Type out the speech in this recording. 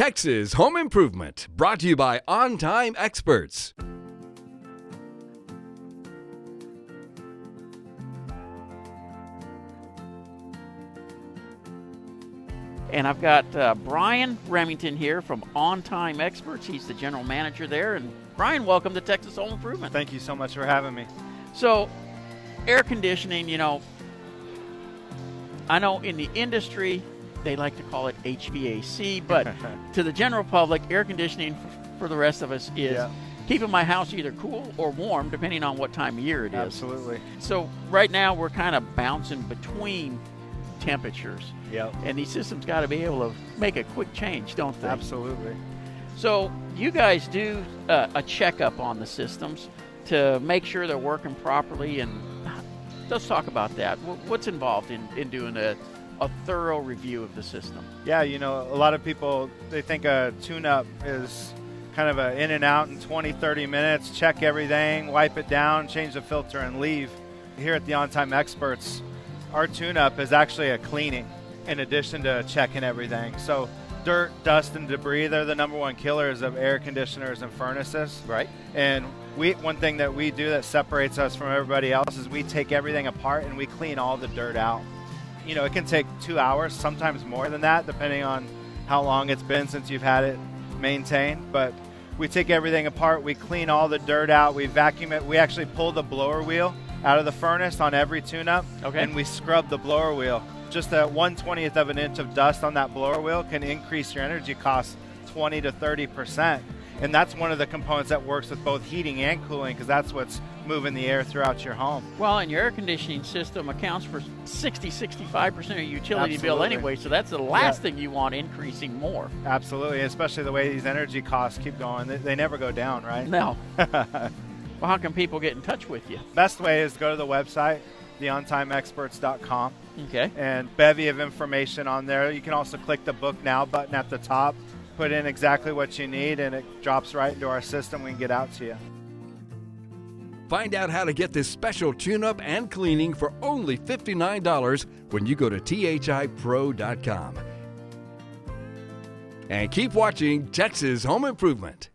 Texas Home Improvement, brought to you by On Time Experts. And I've got Brian Remington here from On Time Experts. He's the general manager there. And Brian, welcome to Texas Home Improvement. Thank you so much for having me. So, air conditioning, I know in the industry, they like to call it HVAC, but to the general public, air conditioning for the rest of us is keeping my house either cool or warm, depending on what time of year it is. Absolutely. So right now, we're kind of bouncing between temperatures. Yep. And these systems got to be able to make a quick change, don't they? Absolutely. So you guys do a checkup on the systems to make sure they're working properly, and let's talk about that. What's involved in doing a thorough review of the system? Yeah, a lot of people, they think a tune-up is kind of a in and out in 20, 30 minutes, check everything, wipe it down, change the filter, and leave. Here at the On Time Experts, our tune-up is actually a cleaning in addition to checking everything. So dirt, dust, and debris, they're the number one killers of air conditioners and furnaces. Right. And one thing that we do that separates us from everybody else is we take everything apart and we clean all the dirt out. It can take 2 hours, sometimes more than that, depending on how long it's been since you've had it maintained. But we take everything apart, we clean all the dirt out, we vacuum it. We actually pull the blower wheel out of the furnace on every tune-up, and we scrub the blower wheel. Just a 1/20th of an inch of dust on that blower wheel can increase your energy costs 20 to 30%. And that's one of the components that works with both heating and cooling, because that's what's moving the air throughout your home. Well, and your air conditioning system accounts for 65% of your utility bill anyway, so that's the last thing you want increasing more. Absolutely, especially the way these energy costs keep going. They never go down, right? No. Well, how can people get in touch with you? Best way is to go to the website, theontimeexperts.com. Okay. And bevy of information on there. You can also click the Book Now button at the top, put in exactly what you need, and it drops right into our system. We can get out to you. Find out how to get this special tune-up and cleaning for only $59 when you go to thipro.com. And keep watching Texas Home Improvement.